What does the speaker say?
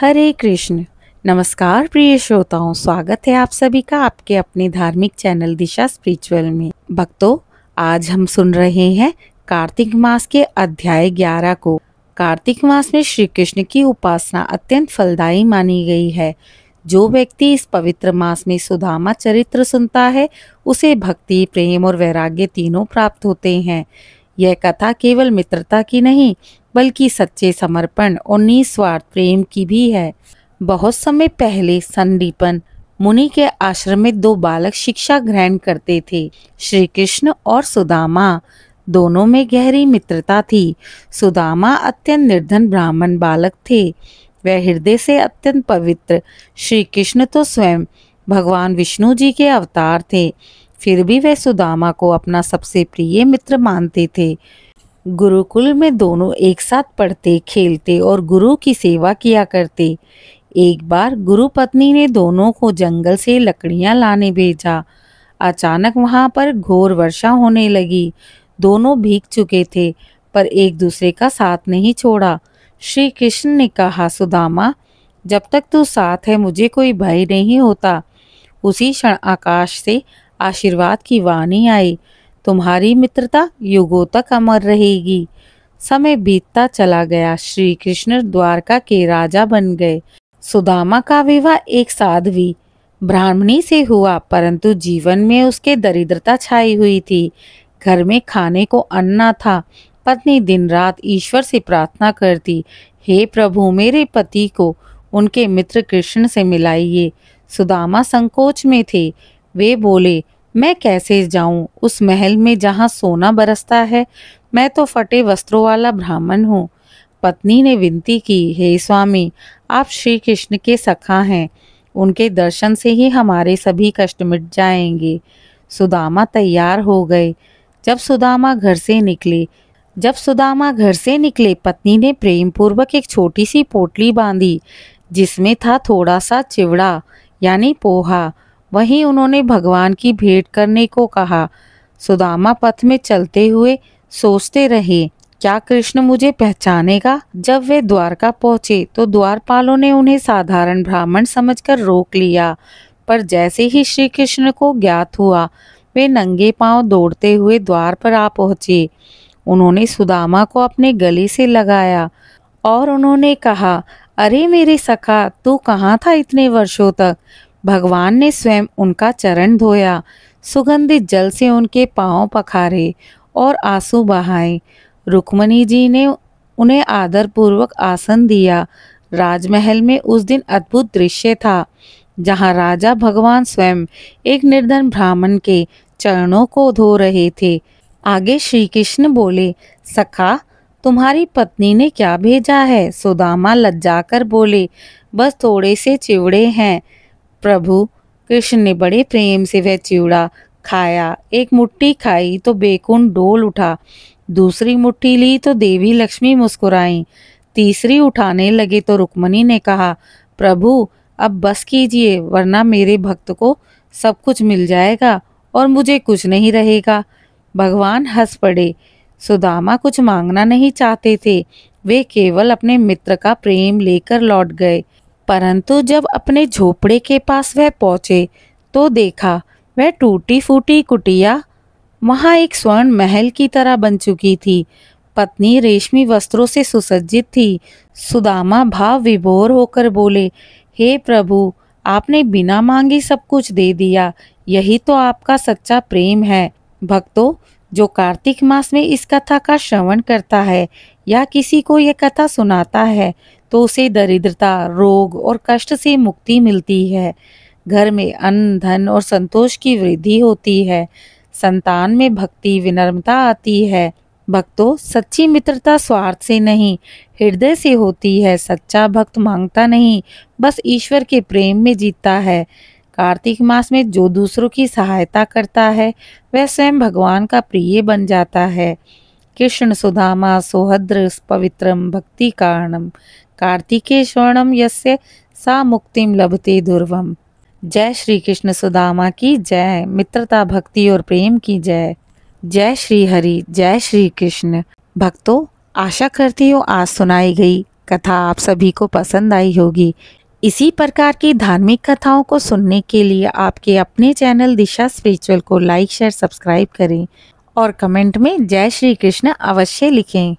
हरे कृष्ण। नमस्कार प्रिय श्रोताओं, स्वागत है आप सभी का आपके अपने धार्मिक चैनल दिशा स्पिरिचुअल में। भक्तों, आज हम सुन रहे हैं कार्तिक मास के अध्याय 11 को। कार्तिक मास में श्री कृष्ण की उपासना अत्यंत फलदायी मानी गई है। जो व्यक्ति इस पवित्र मास में सुदामा चरित्र सुनता है उसे भक्ति, प्रेम और वैराग्य तीनों प्राप्त होते हैं। यह कथा केवल मित्रता की नहीं बल्कि सच्चे समर्पण और निस्वार्थ प्रेम की भी है। बहुत समय पहले संदीपन मुनि के आश्रम में दो बालक शिक्षा ग्रहण करते थे। श्री कृष्ण और सुदामा दोनों में गहरी मित्रता थी। सुदामा अत्यंत निर्धन ब्राह्मण बालक थे। वह हृदय से अत्यंत पवित्र। श्री कृष्ण तो स्वयं भगवान विष्णु जी के अवतार थे, फिर भी वह सुदामा को अपना सबसे प्रिय मित्र मानते थे। गुरुकुल में दोनों एक साथ पढ़ते, खेलते और गुरु की सेवा किया करते। एक बार गुरु पत्नी ने दोनों को जंगल से लकड़ियां लाने भेजा। अचानक वहां पर घोर वर्षा होने लगी। दोनों भीग चुके थे पर एक दूसरे का साथ नहीं छोड़ा। श्री कृष्ण ने कहा, सुदामा, जब तक तू साथ है मुझे कोई भय नहीं होता। उसी क्षण आकाश से आशीर्वाद की वाणी आई, तुम्हारी मित्रता युगों तक अमर रहेगी। समय बीतता चला गया। श्री कृष्ण द्वारका के राजा बन गए। सुदामा का विवाह एक साध्वी ब्राह्मणी से हुआ, परंतु जीवन में उसके दरिद्रता छाई हुई थी। घर में खाने को अन्न न था। पत्नी दिन रात ईश्वर से प्रार्थना करती, हे प्रभु, मेरे पति को उनके मित्र कृष्ण से मिलाइए। सुदामा संकोच में थे। वे बोले, मैं कैसे जाऊं उस महल में जहां सोना बरसता है। मैं तो फटे वस्त्रों वाला ब्राह्मण हूँ। पत्नी ने विनती की, हे स्वामी, आप श्री कृष्ण के सखा हैं, उनके दर्शन से ही हमारे सभी कष्ट मिट जाएंगे। सुदामा तैयार हो गए। जब सुदामा घर से निकले पत्नी ने प्रेम पूर्वक एक छोटी सी पोटली बांधी जिसमें था थोड़ा सा चिवड़ा यानी पोहा। वहीं उन्होंने भगवान की भेंट करने को कहा। सुदामा पथ में चलते हुए सोचते रहे, क्या कृष्ण मुझे पहचानेगा। जब वे द्वारका पहुंचे तो द्वारपालों ने उन्हें साधारण ब्राह्मण समझकर रोक लिया, पर जैसे ही श्री कृष्ण को ज्ञात हुआ वे नंगे पांव दौड़ते हुए द्वार पर आ पहुंचे। उन्होंने सुदामा को अपने गले से लगाया और उन्होंने कहा, अरे मेरे सखा, तू कहाँ था इतने वर्षों तक। भगवान ने स्वयं उनका चरण धोया, सुगंधित जल से उनके पांव पखारे और आंसू बहाए। रुक्मणी जी ने उन्हें आदर पूर्वक आसन दिया। राजमहल में उस दिन अद्भुत दृश्य था, जहां राजा भगवान स्वयं एक निर्धन ब्राह्मण के चरणों को धो रहे थे। आगे श्री कृष्ण बोले, सखा, तुम्हारी पत्नी ने क्या भेजा है। सुदामा लज्जाकर बोले, बस थोड़े से चिवड़े हैं प्रभु। कृष्ण ने बड़े प्रेम से वह चिवड़ा खाया। एक मुट्ठी खाई तो बेकुंठ डोल उठा, दूसरी मुट्ठी ली तो देवी लक्ष्मी मुस्कुराई, तीसरी उठाने लगे तो रुक्मणी ने कहा, प्रभु अब बस कीजिए वरना मेरे भक्त को सब कुछ मिल जाएगा और मुझे कुछ नहीं रहेगा। भगवान हंस पड़े। सुदामा कुछ मांगना नहीं चाहते थे, वे केवल अपने मित्र का प्रेम लेकर लौट गए। परंतु जब अपने झोपड़े के पास वह पहुंचे तो देखा वह टूटी फूटी कुटिया वहां एक स्वर्ण महल की तरह बन चुकी थी। पत्नी रेशमी वस्त्रों से सुसज्जित थी। सुदामा भाव विभोर होकर बोले, हे प्रभु, आपने बिना मांगे सब कुछ दे दिया। यही तो आपका सच्चा प्रेम है। भक्तों, जो कार्तिक मास में इस कथा का श्रवण करता है या किसी को यह कथा सुनाता है तो उसे दरिद्रता, रोग और कष्ट से मुक्ति मिलती है। घर में अन्न, धन और संतोष की वृद्धि होती है। संतान में भक्ति, विनम्रता आती है। भक्तों, सच्ची मित्रता स्वार्थ से नहीं, हृदय से होती है। सच्चा भक्त मांगता नहीं, बस ईश्वर के प्रेम में जीता है। कार्तिक मास में जो दूसरों की सहायता करता है वह स्वयं भगवान का प्रिय बन जाता है। कृष्ण सुदामा सौहृद्र पवित्रम भक्ति कारणम कार्तिके स्वर्णम यस्य सा मुक्तिम लभते दुर्वम। जय श्री कृष्ण सुदामा की जय। मित्रता, भक्ति और प्रेम की जय। जय श्री हरि, जय श्री कृष्ण। भक्तों, आशा करती हूँ आज सुनाई गई कथा आप सभी को पसंद आई होगी। इसी प्रकार की धार्मिक कथाओं को सुनने के लिए आपके अपने चैनल दिशा स्पिरिचुअल को लाइक शेयर सब्सक्राइब करें और कमेंट में जय श्री कृष्ण अवश्य लिखें।